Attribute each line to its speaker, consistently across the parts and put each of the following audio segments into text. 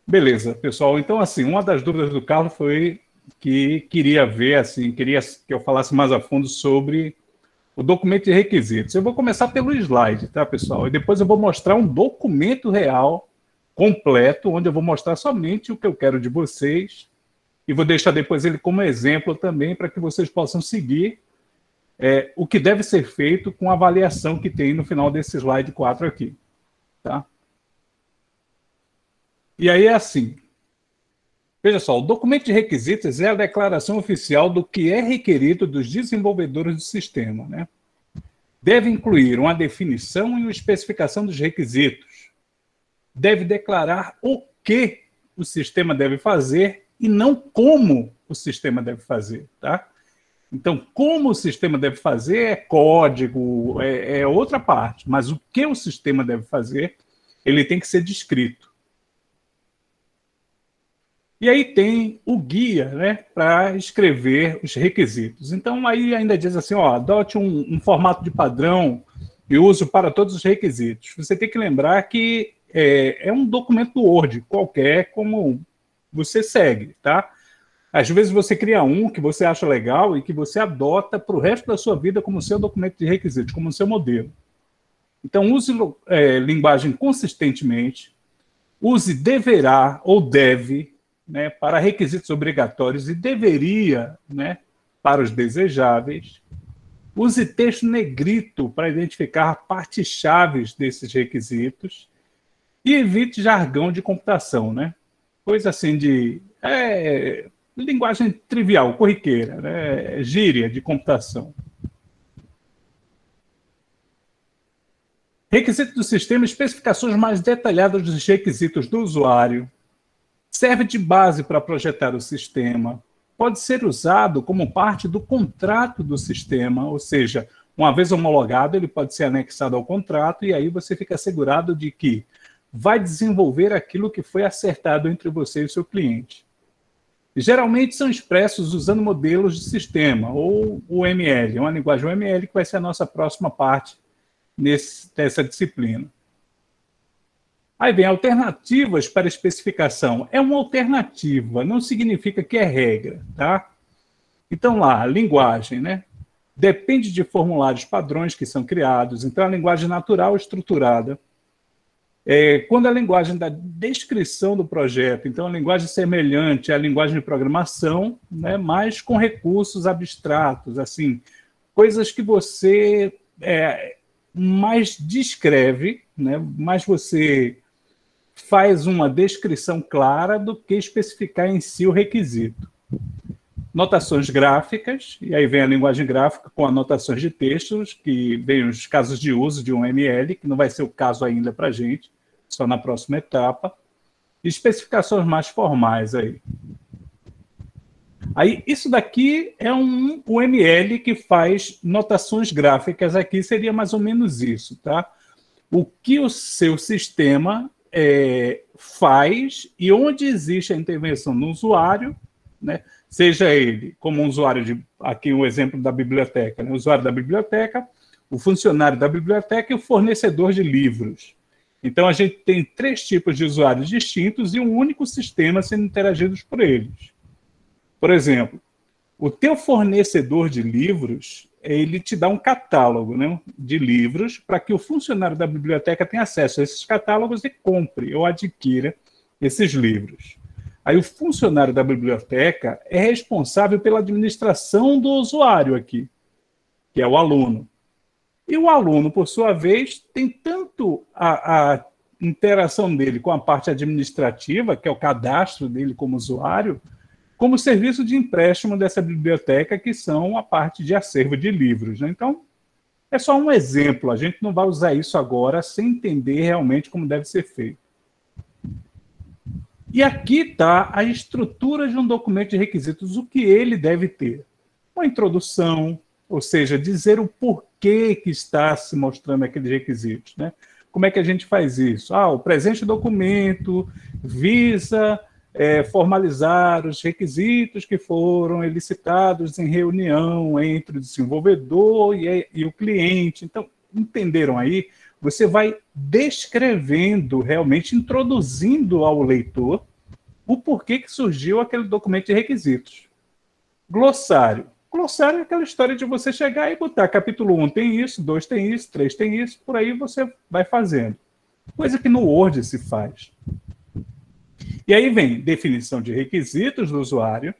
Speaker 1: Beleza, pessoal. Então, assim, uma das dúvidas do Carlos foi que queria ver, assim, queria que eu falasse mais a fundo sobre o documento de requisitos. Eu vou começar pelo slide, tá, pessoal? E depois eu vou mostrar um documento real, completo, onde eu vou mostrar somente o que eu quero de vocês e vou deixar depois ele como exemplo também para que vocês possam seguir o que deve ser feito com a avaliação que tem no final desse slide 4 aqui, tá? E aí é assim, veja só, o documento de requisitos é a declaração oficial do que é requerido dos desenvolvedores do sistema, né? Deve incluir uma definição e uma especificação dos requisitos. Deve declarar o que o sistema deve fazer e não como o sistema deve fazer, tá? Então, como o sistema deve fazer é código, é outra parte, mas o que o sistema deve fazer, ele tem que ser descrito. E aí tem o guia, né, para escrever os requisitos. Então, aí ainda diz assim, ó, adote um formato de padrão e uso para todos os requisitos. Você tem que lembrar que é um documento Word qualquer, como você segue, tá? Às vezes você cria um que você acha legal e que você adota para o resto da sua vida como seu documento de requisitos, como seu modelo. Então, use linguagem consistentemente, use deverá ou deve, né, para requisitos obrigatórios e deveria, né, para os desejáveis. Use texto negrito para identificar partes chaves desses requisitos e evite jargão de computação, né? Coisa assim de linguagem trivial, corriqueira, né? Gíria de computação. Requisito do sistema, especificações mais detalhadas dos requisitos do usuário. Serve de base para projetar o sistema. Pode ser usado como parte do contrato do sistema, ou seja, uma vez homologado, ele pode ser anexado ao contrato e aí você fica assegurado de que vai desenvolver aquilo que foi acertado entre você e o seu cliente. Geralmente são expressos usando modelos de sistema, ou o ML, uma linguagem UML que vai ser a nossa próxima parte nessa disciplina. Aí vem alternativas para especificação. É uma alternativa, não significa que é regra, tá? Então lá, linguagem, né? Depende de formulários padrões que são criados. Então a linguagem natural estruturada. Quando a linguagem da descrição do projeto, então a linguagem semelhante à linguagem de programação, né? Mas com recursos abstratos, assim, coisas que você mais descreve, né? Mais você faz uma descrição clara do que especificar em si o requisito. Notações gráficas, e aí vem a linguagem gráfica com anotações de textos, que vem os casos de uso de um ML, que não vai ser o caso ainda para a gente, só na próxima etapa. E especificações mais formais aí. Aí, isso daqui é o ML que faz notações gráficas aqui, seria mais ou menos isso, tá? O que o seu sistema faz e onde existe a intervenção no usuário, né? Seja ele como um usuário aqui o exemplo da biblioteca, né? O usuário da biblioteca, o funcionário da biblioteca e o fornecedor de livros. Então, a gente tem 3 tipos de usuários distintos e um único sistema sendo interagidos por eles. Por exemplo, o teu fornecedor de livros, ele te dá um catálogo, né, de livros para que o funcionário da biblioteca tenha acesso a esses catálogos e compre ou adquira esses livros. Aí o funcionário da biblioteca é responsável pela administração do usuário aqui, que é o aluno. E o aluno, por sua vez, tem tanto a interação dele com a parte administrativa, que é o cadastro dele como usuário, como o serviço de empréstimo dessa biblioteca, que são a parte de acervo de livros, né? Então, é só um exemplo, a gente não vai usar isso agora sem entender realmente como deve ser feito. E aqui está a estrutura de um documento de requisitos, o que ele deve ter. Uma introdução, ou seja, dizer o porquê que está se mostrando aqueles requisitos, né? Como é que a gente faz isso? O presente documento visa formalizar os requisitos que foram elicitados em reunião entre o desenvolvedor e o cliente. Então, entenderam aí? Você vai descrevendo, realmente introduzindo ao leitor o porquê que surgiu aquele documento de requisitos. Glossário. Glossário é aquela história de você chegar e botar capítulo 1 tem isso, 2 tem isso, 3 tem isso, por aí você vai fazendo. Coisa que no Word se faz. E aí vem definição de requisitos do usuário,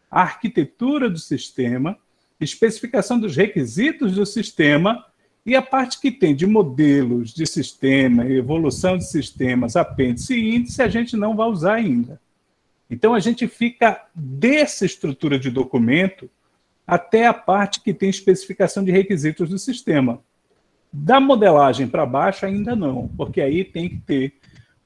Speaker 1: a arquitetura do sistema, especificação dos requisitos do sistema e a parte que tem de modelos de sistema, evolução de sistemas, apêndice e índice, a gente não vai usar ainda. Então, a gente fica dessa estrutura de documento até a parte que tem especificação de requisitos do sistema. Da modelagem para baixo, ainda não, porque aí tem que ter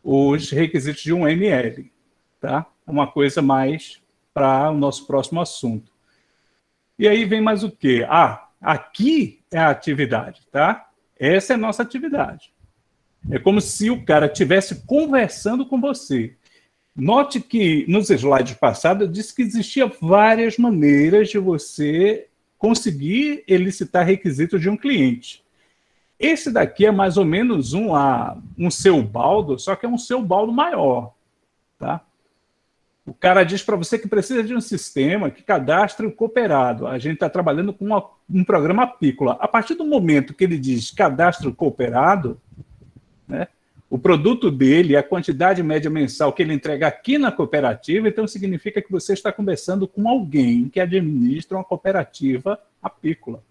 Speaker 1: os requisitos de um ML, tá? Uma coisa mais para o nosso próximo assunto. E aí vem mais o quê? Aqui é a atividade, tá? Essa é a nossa atividade. É como se o cara estivesse conversando com você. Note que nos slides passados eu disse que existia várias maneiras de você conseguir elicitar requisitos de um cliente. Esse daqui é mais ou menos um seu baldo, só que é um seu baldo maior, tá? O cara diz para você que precisa de um sistema que cadastre o cooperado. A gente está trabalhando com um programa apícola. A partir do momento que ele diz cadastre o cooperado, né, o produto dele, a quantidade média mensal que ele entrega aqui na cooperativa, então significa que você está conversando com alguém que administra uma cooperativa apícola.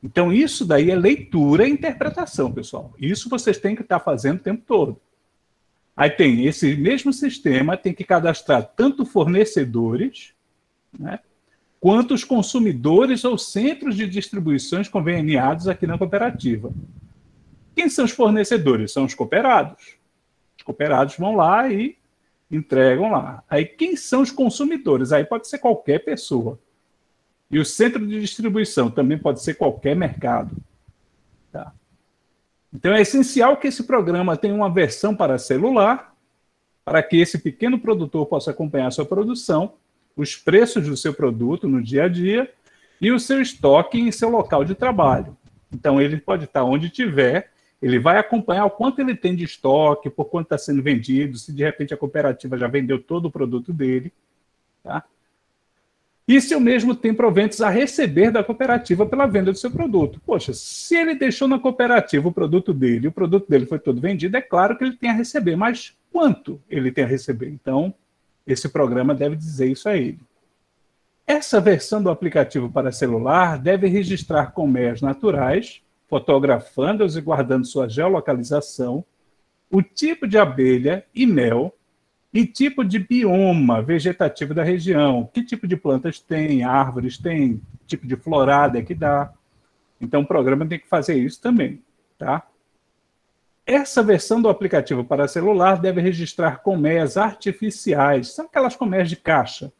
Speaker 1: Então, isso daí é leitura e interpretação, pessoal. Isso vocês têm que estar fazendo o tempo todo. Aí tem esse mesmo sistema, tem que cadastrar tanto fornecedores, né, quanto os consumidores ou centros de distribuições conveniados aqui na cooperativa. Quem são os fornecedores? São os cooperados. Os cooperados vão lá e entregam lá. Aí quem são os consumidores? Aí pode ser qualquer pessoa. E o centro de distribuição também pode ser qualquer mercado. Tá? Então, é essencial que esse programa tenha uma versão para celular, para que esse pequeno produtor possa acompanhar a sua produção, os preços do seu produto no dia a dia e o seu estoque em seu local de trabalho. Então, ele pode estar onde estiver, ele vai acompanhar o quanto ele tem de estoque, por quanto está sendo vendido, se de repente a cooperativa já vendeu todo o produto dele. Tá? E se o mesmo tem proventos a receber da cooperativa pela venda do seu produto. Poxa, se ele deixou na cooperativa o produto dele, o produto dele foi todo vendido, é claro que ele tem a receber, mas quanto ele tem a receber? Então, esse programa deve dizer isso a ele. Essa versão do aplicativo para celular deve registrar colmeias naturais, fotografando-os e guardando sua geolocalização, o tipo de abelha e mel, e tipo de bioma vegetativo da região. Que tipo de plantas tem, árvores tem, tipo de florada que dá. Então, o programa tem que fazer isso também. Tá? Essa versão do aplicativo para celular deve registrar colmeias artificiais. São aquelas colmeias de caixa.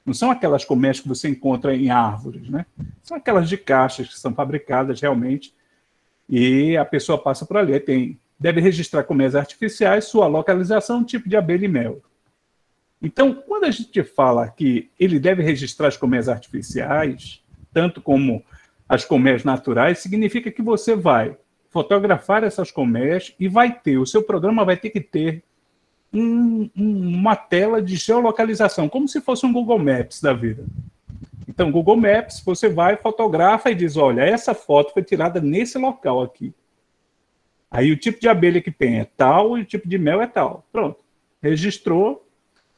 Speaker 1: Não são aquelas colmeias que você encontra em árvores. Né? São aquelas de caixas que são fabricadas realmente e a pessoa passa por ali. Deve registrar colmeias artificiais, sua localização, tipo de abelha e mel. Então, quando a gente fala que ele deve registrar as colmeias artificiais, tanto como as colmeias naturais, significa que você vai fotografar essas colmeias e o seu programa vai ter que ter uma tela de geolocalização, como se fosse um Google Maps da vida. Então, Google Maps, você vai, fotografa e diz, olha, essa foto foi tirada nesse local aqui. Aí o tipo de abelha que tem é tal e o tipo de mel é tal. Pronto, registrou.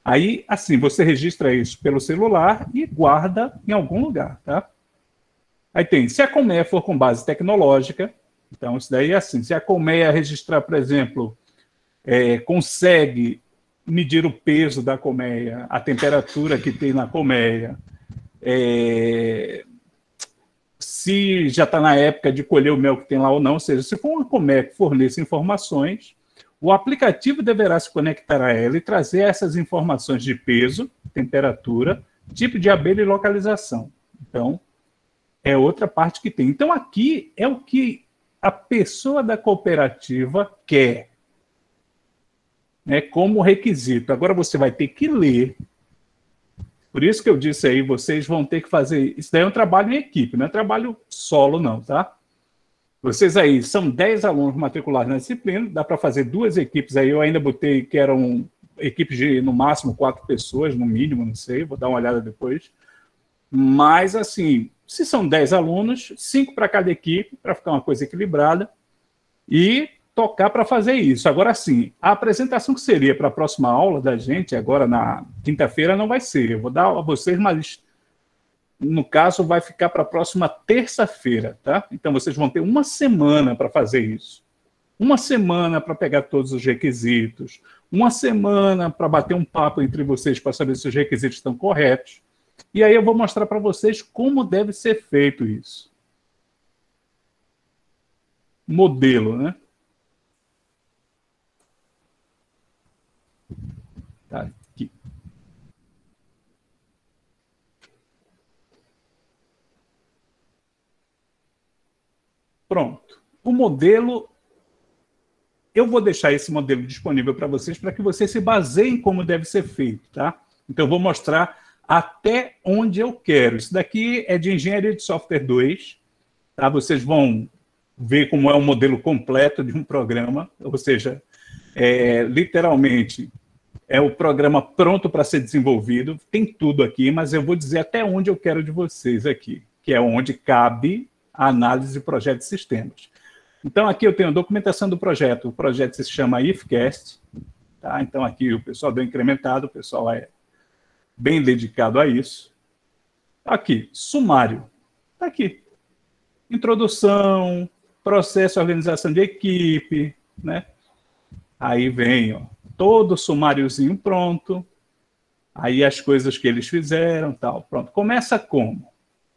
Speaker 1: Aí, assim, você registra isso pelo celular e guarda em algum lugar, tá? Aí tem, se a colmeia for com base tecnológica, então isso daí é assim, se a colmeia registrar, por exemplo, consegue medir o peso da colmeia, a temperatura que tem na colmeia, se já está na época de colher o mel que tem lá ou não, ou seja, se for uma colmeia que forneça informações, o aplicativo deverá se conectar a ela e trazer essas informações de peso, temperatura, tipo de abelha e localização. Então, é outra parte que tem. Então, aqui é o que a pessoa da cooperativa quer, né, como requisito. Agora você vai ter que ler. Por isso que eu disse aí, vocês vão ter que fazer... Isso daí é um trabalho em equipe, não é trabalho solo, não, tá? Vocês aí, são 10 alunos matriculados na disciplina, dá para fazer 2 equipes aí, eu ainda botei que eram equipes de, no máximo, 4 pessoas, no mínimo, não sei, vou dar uma olhada depois. Mas, assim, se são 10 alunos, 5 para cada equipe, para ficar uma coisa equilibrada, e tocar para fazer isso. Agora, sim, a apresentação que seria para a próxima aula da gente, agora na quinta-feira, não vai ser. Eu vou dar a vocês, mas, no caso, vai ficar para a próxima terça-feira, tá? Então, vocês vão ter uma semana para fazer isso. Uma semana para pegar todos os requisitos, uma semana para bater um papo entre vocês para saber se os requisitos estão corretos. E aí eu vou mostrar para vocês como deve ser feito isso. Modelo, né? Tá aqui. Pronto. O modelo, eu vou deixar esse modelo disponível para que vocês se baseiem como deve ser feito, tá? Então, eu vou mostrar até onde eu quero. Isso daqui é de Engenharia de Software 2, tá? Vocês vão ver como é um modelo completo de um programa, ou seja, literalmente, é o programa pronto para ser desenvolvido, tem tudo aqui, mas eu vou dizer até onde eu quero de vocês aqui, que é onde cabe a análise de projetos e sistemas. Então, aqui eu tenho a documentação do projeto, o projeto se chama IFCast, tá? Então, aqui o pessoal deu incrementado, o pessoal é bem dedicado a isso. Aqui, sumário, está aqui. Introdução, processo e organização de equipe, né? Aí vem, ó, todo o sumáriozinho pronto, aí as coisas que eles fizeram, tal, pronto. Começa como?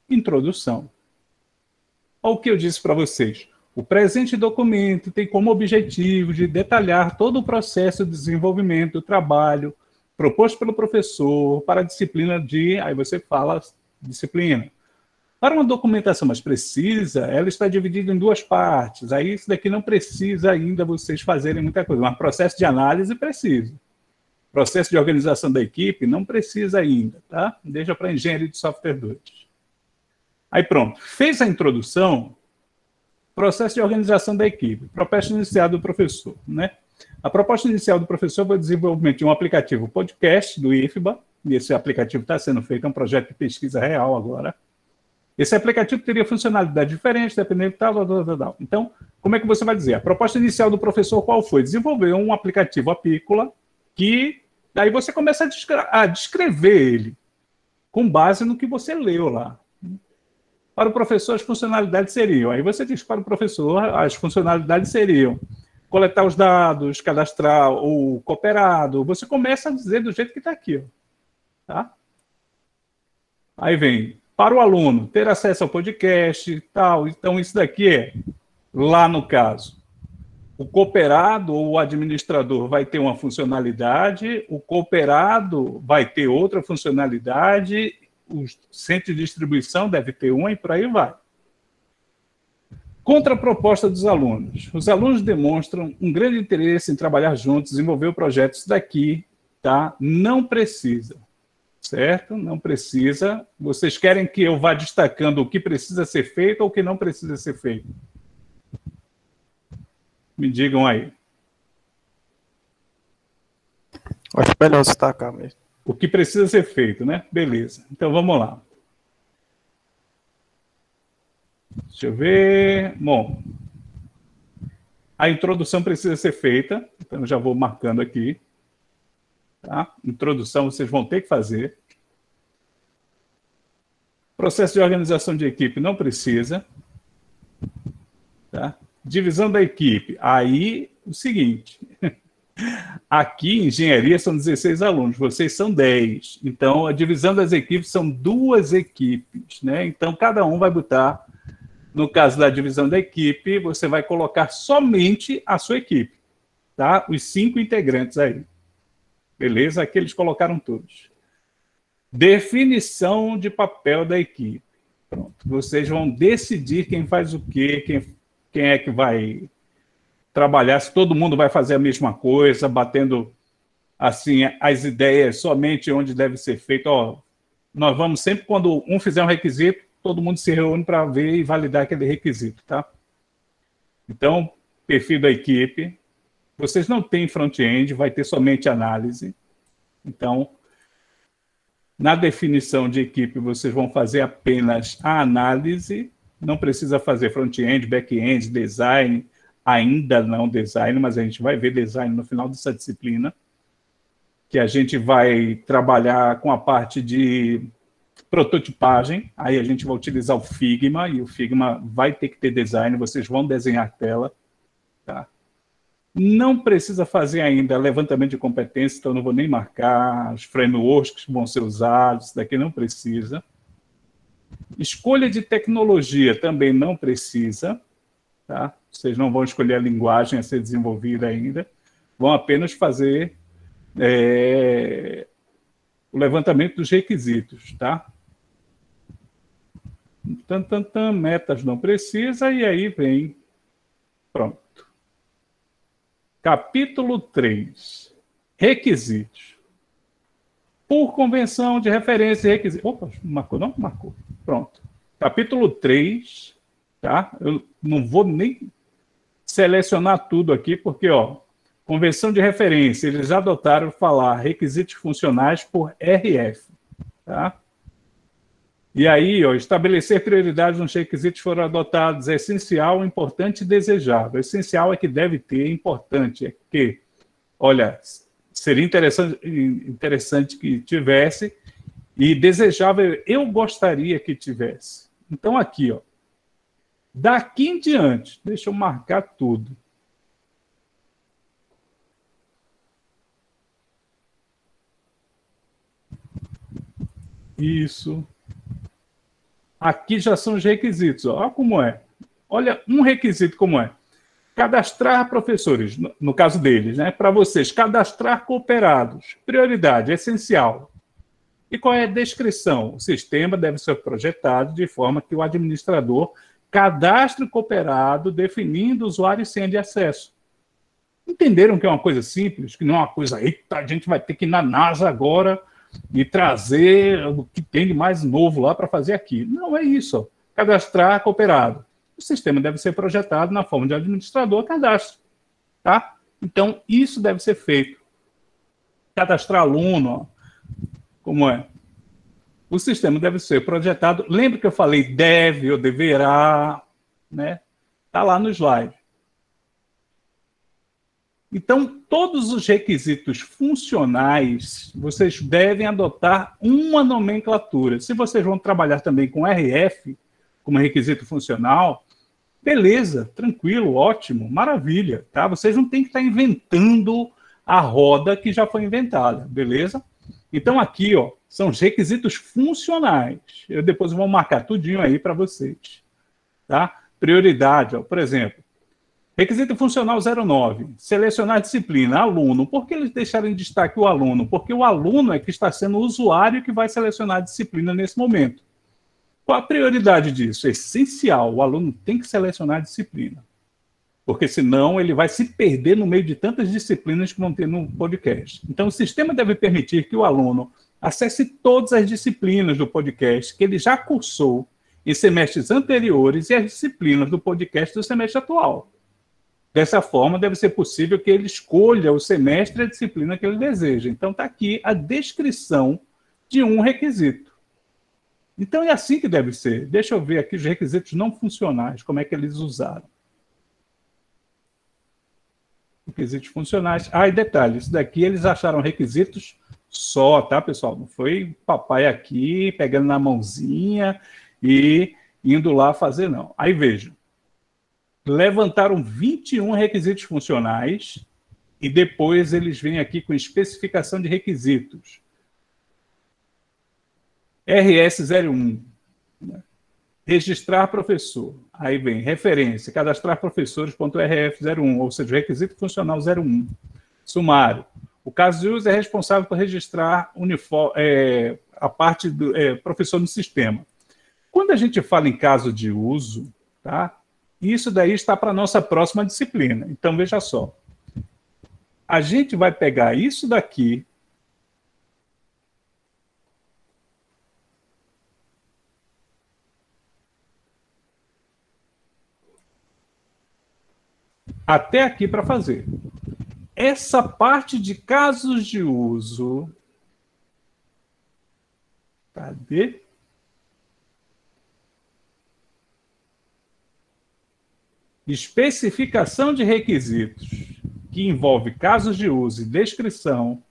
Speaker 1: Introdução. Olha o que eu disse para vocês. O presente documento tem como objetivo de detalhar todo o processo de desenvolvimento do trabalho proposto pelo professor para a disciplina de... Aí você fala disciplina. Para uma documentação mais precisa, ela está dividida em 2 partes. Aí isso daqui não precisa ainda vocês fazerem muita coisa. Mas processo de análise precisa. Processo de organização da equipe não precisa ainda, tá? Deixa para Engenharia de Software 2. Aí pronto. Fez a introdução, processo de organização da equipe. Proposta inicial do professor, né? A proposta inicial do professor foi o desenvolvimento de um aplicativo podcast do IFBA. E esse aplicativo está sendo feito, é um projeto de pesquisa real agora. Esse aplicativo teria funcionalidade diferente, dependendo de tal. Então, como é que você vai dizer? A proposta inicial do professor qual foi? Desenvolver um aplicativo apícola que daí você começa a descrever ele com base no que você leu lá. Para o professor, as funcionalidades seriam... Aí você diz para o professor, as funcionalidades seriam coletar os dados, cadastrar o cooperado. Você começa a dizer do jeito que está aqui, ó, tá? Aí vem... Para o aluno, ter acesso ao podcast e tal. Então, isso daqui é, lá no caso, o cooperado ou o administrador vai ter uma funcionalidade, o cooperado vai ter outra funcionalidade, o centro de distribuição deve ter uma e por aí vai. Contraproposta dos alunos. Os alunos demonstram um grande interesse em trabalhar juntos, desenvolver o projeto. Isso daqui, tá? Não precisa. Certo? Não precisa. Vocês querem que eu vá destacando o que precisa ser feito ou o que não precisa ser feito? Me digam aí.
Speaker 2: Acho melhor destacar mesmo.
Speaker 1: O que precisa ser feito, né? Beleza. Então, vamos lá. Deixa eu ver. Bom, a introdução precisa ser feita. Então, eu já vou marcando aqui. Tá? Introdução vocês vão ter que fazer. Processo de organização de equipe não precisa. Tá? Divisão da equipe. Aí, o seguinte. Aqui, em engenharia, são 16 alunos. Vocês são 10. Então, a divisão das equipes são 2 equipes. Né? Então, cada um vai botar... No caso da divisão da equipe, você vai colocar somente a sua equipe. Tá? Os 5 integrantes aí. Beleza? Aqui eles colocaram todos. Definição de papel da equipe. Pronto. Vocês vão decidir quem faz o quê, quem é que vai trabalhar, se todo mundo vai fazer a mesma coisa, batendo assim as ideias somente onde deve ser feito. Ó, nós vamos sempre, quando um fizer um requisito, todo mundo se reúne para ver e validar aquele requisito, tá? Então, perfil da equipe. Vocês não têm front-end, vai ter somente análise. Então, na definição de equipe, vocês vão fazer apenas a análise, não precisa fazer front-end, back-end, design, ainda não design, mas a gente vai ver design no final dessa disciplina, que a gente vai trabalhar com a parte de prototipagem, aí a gente vai utilizar o Figma, e o Figma vai ter que ter design, vocês vão desenhar a tela, tá? Não precisa fazer ainda levantamento de competência, então não vou nem marcar os frameworks que vão ser usados, isso daqui não precisa. Escolha de tecnologia também não precisa, tá? Vocês não vão escolher a linguagem a ser desenvolvida ainda, vão apenas fazer o levantamento dos requisitos, tá? Metas não precisa, e aí vem, pronto. Capítulo 3, requisitos. Por convenção de referência e requisitos. Opa, marcou não? Marcou. Pronto. Capítulo 3, tá? Eu não vou nem selecionar tudo aqui, porque, ó, convenção de referência, eles adotaram falar requisitos funcionais por RF, tá? E aí, ó, estabelecer prioridades nos requisitos foram adotados é essencial, importante e desejável. Essencial é que deve ter, importante é que, olha, seria interessante que tivesse, e desejável, eu gostaria que tivesse. Então, aqui, ó, daqui em diante, deixa eu marcar tudo. Isso. Aqui já são os requisitos. Olha como é. Olha um requisito como é. Cadastrar professores, no caso deles, né? Para vocês, cadastrar cooperados. Prioridade, essencial. E qual é a descrição? O sistema deve ser projetado de forma que o administrador cadastre o cooperado definindo usuário e senha de acesso. Entenderam que é uma coisa simples? Que não é uma coisa, eita, a gente vai ter que ir na NASA agora e trazer o que tem de mais novo lá para fazer aqui. Não é isso. Ó. Cadastrar cooperado. O sistema deve ser projetado na forma de administrador cadastro. Tá? Então, isso deve ser feito. Cadastrar aluno, ó, como é? O sistema deve ser projetado. Lembra que eu falei deve ou deverá? Né? Está lá no slide. Então, todos os requisitos funcionais, vocês devem adotar uma nomenclatura. Se vocês vão trabalhar também com RF, como requisito funcional, beleza, tranquilo, ótimo, maravilha. Tá? Vocês não têm que estar inventando a roda que já foi inventada, beleza? Então, aqui, ó, são os requisitos funcionais. Eu depois vou marcar tudinho aí para vocês. Tá? Prioridade, ó, por exemplo, requisito funcional 09, selecionar disciplina, aluno. Por que eles deixaram em destaque o aluno? Porque o aluno é que está sendo o usuário que vai selecionar a disciplina nesse momento. Qual a prioridade disso? É essencial, o aluno tem que selecionar a disciplina. Porque senão ele vai se perder no meio de tantas disciplinas que vão ter no podcast. Então o sistema deve permitir que o aluno acesse todas as disciplinas do podcast que ele já cursou em semestres anteriores e as disciplinas do podcast do semestre atual. Dessa forma, deve ser possível que ele escolha o semestre e a disciplina que ele deseja. Então, está aqui a descrição de um requisito. Então, é assim que deve ser. Deixa eu ver aqui os requisitos não funcionais, como é que eles usaram. Requisitos funcionais. Ah, e detalhe, isso daqui eles acharam requisitos só, tá, pessoal? Não foi papai aqui, pegando na mãozinha e indo lá fazer, não. Aí, vejam. Levantaram 21 requisitos funcionais e depois eles vêm aqui com especificação de requisitos. RS01, né? Registrar professor. Aí vem referência, cadastrar professores.rf01, ou seja, requisito funcional 01. Sumário. O caso de uso é responsável por registrar a parte do professor no sistema. Quando a gente fala em caso de uso, tá? Isso daí está para a nossa próxima disciplina. Então, veja só. A gente vai pegar isso daqui até aqui para fazer. essa parte de casos de uso... Cadê? Especificação de requisitos, que envolve casos de uso e descrição,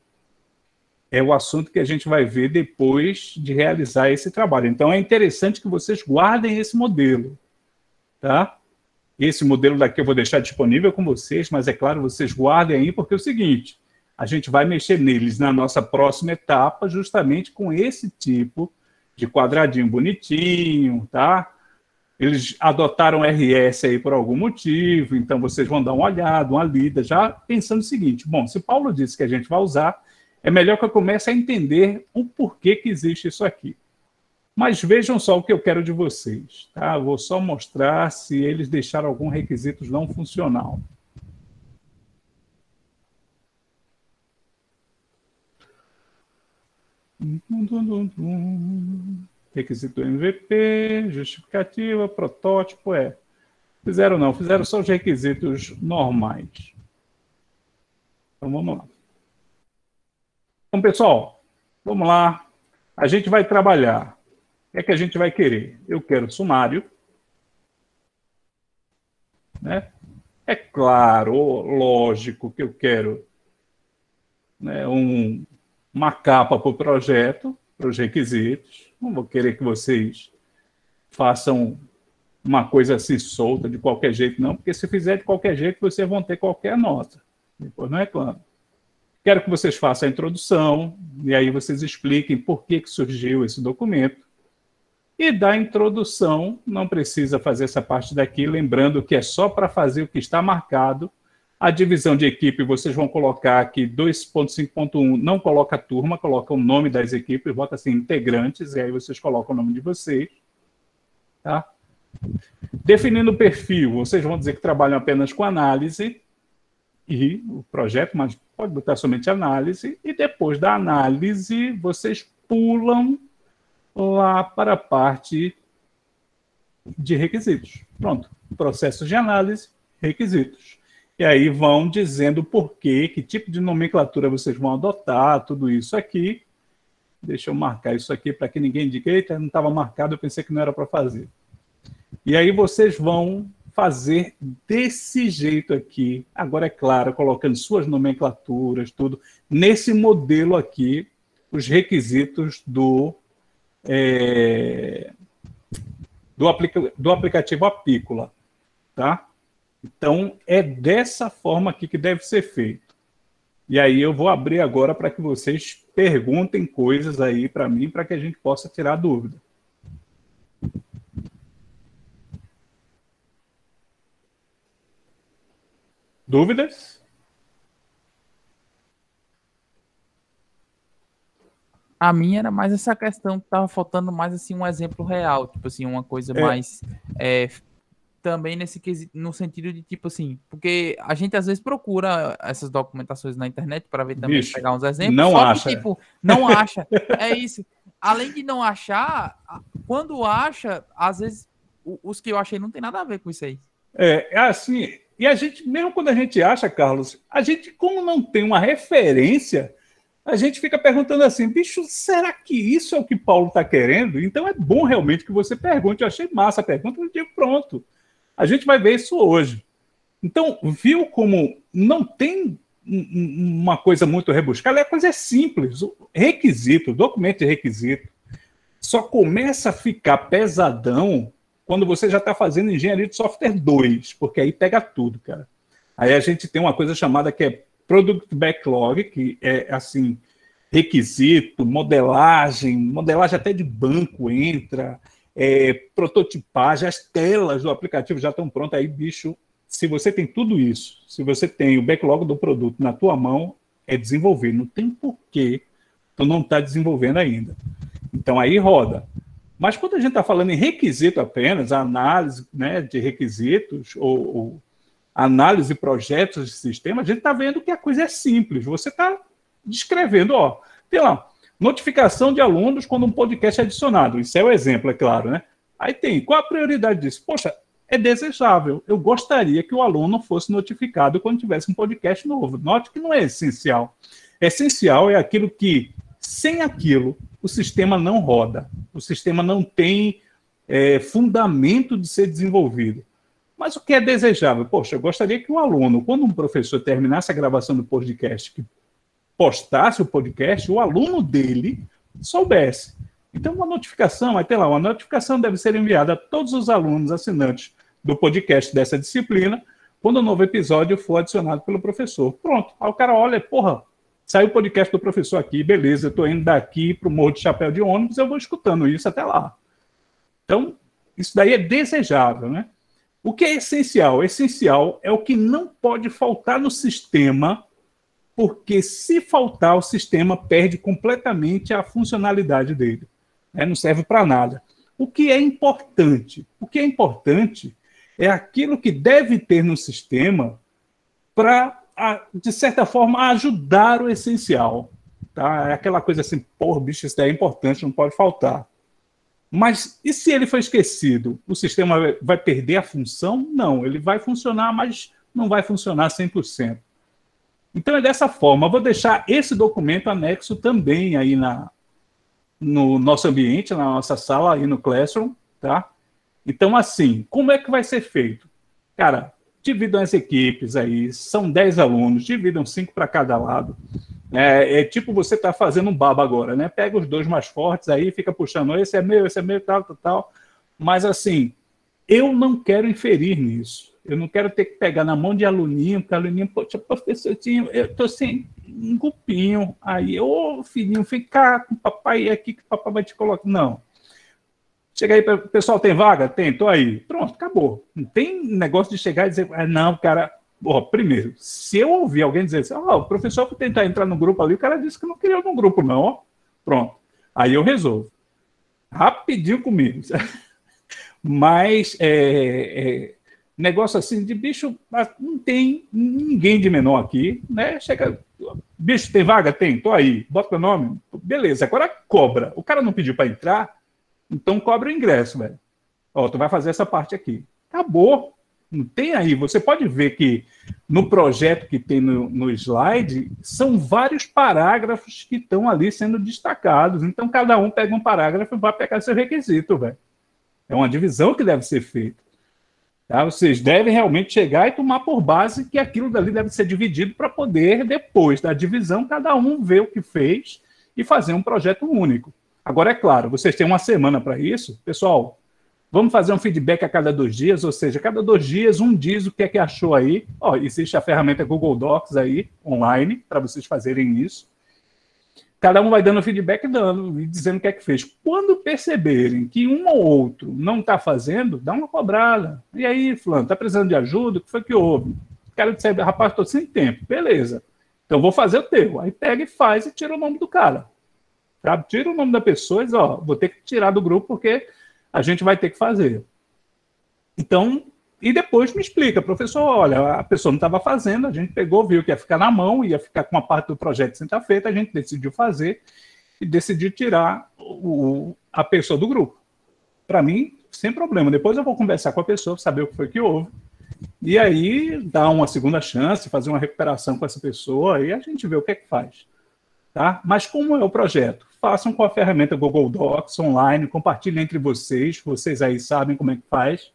Speaker 1: é o assunto que a gente vai ver depois de realizar esse trabalho. Então, é interessante que vocês guardem esse modelo, tá? Esse modelo daqui eu vou deixar disponível com vocês, mas é claro, vocês guardem aí, porque é o seguinte, a gente vai mexer neles na nossa próxima etapa, justamente com esse tipo de quadradinho bonitinho, tá? Eles adotaram RS aí por algum motivo, então vocês vão dar uma olhada, uma lida, já pensando o seguinte, bom, se o Paulo disse que a gente vai usar, é melhor que eu comece a entender o porquê que existe isso aqui. Mas vejam só o que eu quero de vocês, tá? Vou só mostrar se eles deixaram algum requisito não funcional. Requisito MVP, justificativa, protótipo, Fizeram não, fizeram só os requisitos normais. Então vamos lá. Então, pessoal, vamos lá. A gente vai trabalhar. O que é que a gente vai querer? Eu quero sumário. Né? É claro, lógico que eu quero, né, uma capa para o projeto, para os requisitos. Não vou querer que vocês façam uma coisa assim solta de qualquer jeito, não, porque se fizer de qualquer jeito, vocês vão ter qualquer nota. Depois não reclamo. Quero que vocês façam a introdução, e aí vocês expliquem por que surgiu esse documento. E da introdução, não precisa fazer essa parte daqui, lembrando que é só para fazer o que está marcado. A divisão de equipe, vocês vão colocar aqui 2.5.1, não coloca turma, coloca o nome das equipes, bota assim, integrantes, e aí vocês colocam o nome de vocês. Tá? Definindo o perfil, vocês vão dizer que trabalham apenas com análise, e o projeto, mas pode botar somente análise, e depois da análise, vocês pulam lá para a parte de requisitos. Pronto, processos de análise, requisitos. E aí vão dizendo por quê, que tipo de nomenclatura vocês vão adotar, tudo isso aqui. Deixa eu marcar isso aqui para que ninguém diga, eita, não estava marcado, eu pensei que não era para fazer. E aí vocês vão fazer desse jeito aqui, agora é claro, colocando suas nomenclaturas, tudo, nesse modelo aqui, os requisitos do aplicativo Apícola, tá? Então, é dessa forma aqui que deve ser feito. E aí eu vou abrir agora para que vocês perguntem coisas aí para mim, para que a gente possa tirar dúvida. Dúvidas?
Speaker 3: A minha era mais essa questão que tava faltando mais assim um exemplo real, tipo assim, uma coisa mais também nesse quesito, no sentido de tipo assim, porque a gente às vezes procura essas documentações na internet para ver também,
Speaker 1: Bicho,
Speaker 3: pegar uns exemplos,
Speaker 1: não
Speaker 3: só
Speaker 1: acha.
Speaker 3: que tipo, não acha. É isso. Além de não achar, quando acha, às vezes os que eu achei não tem nada a ver com isso aí.
Speaker 1: É assim, e a gente, mesmo quando a gente acha, Carlos, a gente, como não tem uma referência, a gente fica perguntando assim, bicho, será que isso é o que Paulo está querendo? Então é bom realmente que você pergunte. Eu achei massa a pergunta, eu digo, pronto. A gente vai ver isso hoje. Então, viu como não tem uma coisa muito rebuscada? A coisa é simples. O requisito, o documento de requisito, só começa a ficar pesadão quando você já está fazendo engenharia de software 2, porque aí pega tudo, cara. Aí a gente tem uma coisa chamada que é Product Backlog, que é, assim, requisito, modelagem até de banco entra, prototipagem, as telas do aplicativo já estão prontas. Aí, bicho, se você tem tudo isso, se você tem o backlog do produto na tua mão, é desenvolver. Não tem porquê tu não está desenvolvendo ainda. Então, aí roda. Mas quando a gente está falando em requisito apenas, a análise, né, de requisitos ou análise de projetos de sistema, a gente está vendo que a coisa é simples. Você está descrevendo, tem lá, notificação de alunos quando um podcast é adicionado. Isso é o exemplo, é claro, né? Aí tem, qual a prioridade disso? Poxa, é desejável. Eu gostaria que o aluno fosse notificado quando tivesse um podcast novo. Note que não é essencial. Essencial é aquilo que, sem aquilo, o sistema não roda. O sistema não tem fundamento de ser desenvolvido. Mas o que é desejável? Poxa, eu gostaria que o aluno, quando um professor terminasse a gravação do podcast, que postasse o podcast, o aluno dele soubesse. Então, uma notificação, vai ter lá, uma notificação deve ser enviada a todos os alunos assinantes do podcast dessa disciplina, quando o novo episódio for adicionado pelo professor. Pronto. Aí o cara olha, porra, saiu o podcast do professor aqui, beleza, eu estou indo daqui para o Morro de Chapéu de ônibus, eu vou escutando isso até lá. Então, isso daí é desejável, né? O que é essencial? Essencial é o que não pode faltar no sistema, porque se faltar, o sistema perde completamente a funcionalidade dele. Não serve para nada. O que é importante? O que é importante é aquilo que deve ter no sistema para, de certa forma, ajudar o essencial. Tá? É aquela coisa assim, porra, bicho, isso daí é importante, não pode faltar. Mas e se ele for esquecido? O sistema vai perder a função? Não, ele vai funcionar, mas não vai funcionar 100%. Então é dessa forma. Eu vou deixar esse documento anexo também aí no nosso ambiente, na nossa sala, aí no Classroom, tá? Então, assim, como é que vai ser feito? Cara, dividam as equipes aí, são 10 alunos, dividam 5 para cada lado. É tipo você tá fazendo um baba agora, né? Pega os 2 mais fortes aí, fica puxando, esse é meu, tal, tal, tal. Mas, assim, eu não quero inferir nisso. Eu não quero ter que pegar na mão de aluninho, porque aluninho, poxa, professor, eu tô sem um grupinho. Aí, ô filhinho, fica com o papai aqui que o papai vai te colocar. Não. Chega aí, pessoal, tem vaga? Tem, tô aí. Pronto, acabou. Não tem negócio de chegar e dizer, não, cara, primeiro, se eu ouvir alguém dizer assim, o professor foi tentar entrar no grupo ali, o cara disse que não queria no grupo, não, ó. Pronto. Aí eu resolvo. Rapidinho comigo. Mas, negócio assim de bicho, não tem ninguém de menor aqui, né? Chega, bicho, tem vaga? Tem, tô aí, bota o nome, beleza, agora cobra. O cara não pediu para entrar, então cobra o ingresso, velho. Ó, tu vai fazer essa parte aqui. Acabou. Não tem aí. Você pode ver que no projeto que tem no slide, são vários parágrafos que estão ali sendo destacados. Então, cada um pega um parágrafo e vai pegar seu requisito, velho. É uma divisão que deve ser feita. Tá? Vocês devem realmente chegar e tomar por base que aquilo dali deve ser dividido para poder, depois da divisão, cada um ver o que fez e fazer um projeto único. Agora, é claro, vocês têm uma semana para isso. Pessoal, vamos fazer um feedback a cada 2 dias, ou seja, a cada 2 dias, um diz o que é que achou aí. Existe a ferramenta Google Docs aí, online, para vocês fazerem isso. Cada um vai dando feedback e dizendo o que é que fez. Quando perceberem que um ou outro não está fazendo, dá uma cobrada. E aí, fulano, está precisando de ajuda? O que foi que houve? O cara disse, rapaz, estou sem tempo. Beleza. Então, vou fazer o teu. Aí pega e faz e tira o nome do cara. Sabe? Tira o nome da pessoa e diz, vou ter que tirar do grupo porque a gente vai ter que fazer. Então, e depois me explica, professor, olha, a pessoa não estava fazendo, a gente pegou, viu que ia ficar na mão, ia ficar com uma parte do projeto sem estar feita, a gente decidiu fazer e decidiu tirar a pessoa do grupo. Para mim, sem problema. Depois eu vou conversar com a pessoa, saber o que foi que houve, e aí dar uma segunda chance, fazer uma recuperação com essa pessoa, e a gente vê o que é que faz. Tá? Mas como é o projeto? Façam com a ferramenta Google Docs online, compartilhem entre vocês aí sabem como é que faz.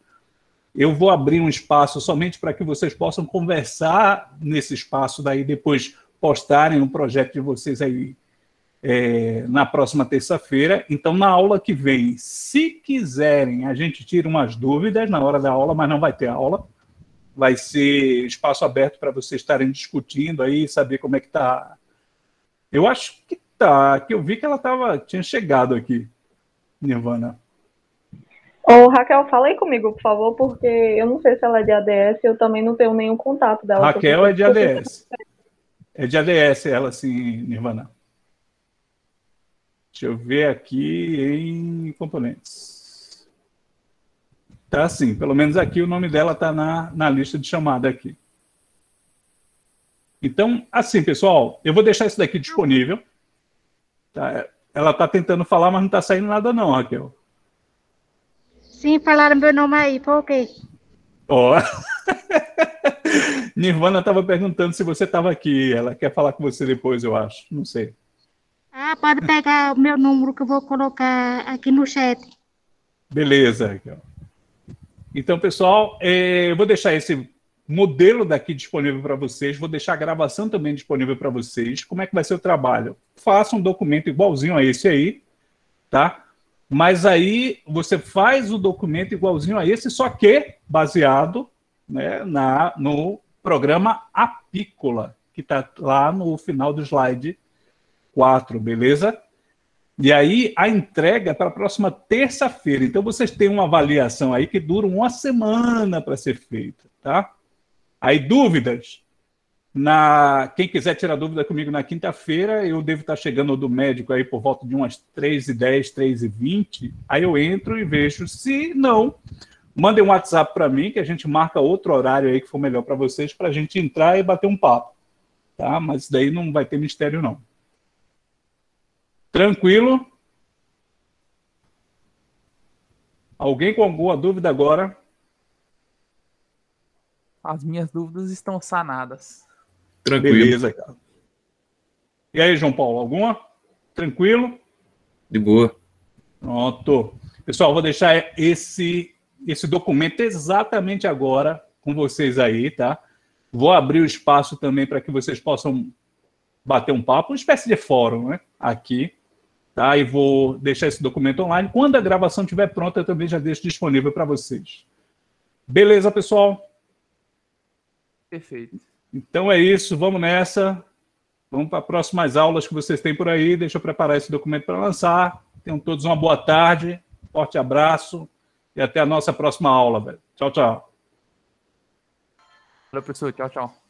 Speaker 1: Eu vou abrir um espaço somente para que vocês possam conversar nesse espaço, daí depois postarem o projeto de vocês aí na próxima terça-feira. Então, na aula que vem, se quiserem, a gente tira umas dúvidas na hora da aula, mas não vai ter aula. Vai ser espaço aberto para vocês estarem discutindo aí, saber como é que está. Eu acho que tá, que eu vi que ela tinha chegado aqui, Nirvana.
Speaker 4: Raquel, fala aí comigo, por favor, porque eu não sei se ela é de ADS, eu também não tenho nenhum contato dela.
Speaker 1: Raquel é de ADS. É de ADS ela, sim, Nirvana. Deixa eu ver aqui em componentes. Tá sim, pelo menos aqui o nome dela está na lista de chamada aqui. Então, assim, pessoal, eu vou deixar isso daqui disponível. Tá? Ela está tentando falar, mas não está saindo nada não, Raquel.
Speaker 5: Sim, falaram meu nome aí, foi ok.
Speaker 1: Ó. Nirvana estava perguntando se você estava aqui. Ela quer falar com você depois, eu acho. Não sei.
Speaker 5: Ah, pode pegar o meu número que eu vou colocar aqui no chat.
Speaker 1: Beleza. Então, pessoal, eu vou deixar esse modelo daqui disponível para vocês. Vou deixar a gravação também disponível para vocês. Como é que vai ser o trabalho? Faça um documento igualzinho a esse aí, tá? Mas aí você faz o documento igualzinho a esse, só que baseado, né, no programa Apícola, que está lá no final do slide 4, beleza? E aí a entrega é para a próxima terça-feira. Então vocês têm uma avaliação aí que dura uma semana para ser feita, tá? Aí dúvidas? Quem quiser tirar dúvida comigo na quinta-feira, eu devo estar chegando do médico aí por volta de umas 3h10, 3h20. Aí eu entro e vejo. Se não, mandem um WhatsApp para mim, que a gente marca outro horário aí que for melhor para vocês, para a gente entrar e bater um papo. Tá? Mas isso daí não vai ter mistério, não. Tranquilo? Alguém com alguma dúvida agora?
Speaker 3: As minhas dúvidas estão sanadas.
Speaker 6: Tranquilo.
Speaker 1: Beleza, cara. E aí, João Paulo, alguma? Tranquilo?
Speaker 6: De boa.
Speaker 1: Pronto. Pessoal, vou deixar esse documento exatamente agora com vocês aí, tá? Vou abrir o espaço também para que vocês possam bater um papo, uma espécie de fórum, né? Aqui, tá? E vou deixar esse documento online. Quando a gravação estiver pronta, eu também já deixo disponível para vocês. Beleza, pessoal?
Speaker 3: Perfeito.
Speaker 1: Então é isso, vamos nessa. Vamos para as próximas aulas que vocês têm por aí. Deixa eu preparar esse documento para lançar. Tenham todos uma boa tarde, forte abraço e até a nossa próxima aula, velho. Tchau, tchau.
Speaker 3: Valeu, professor. Tchau, tchau.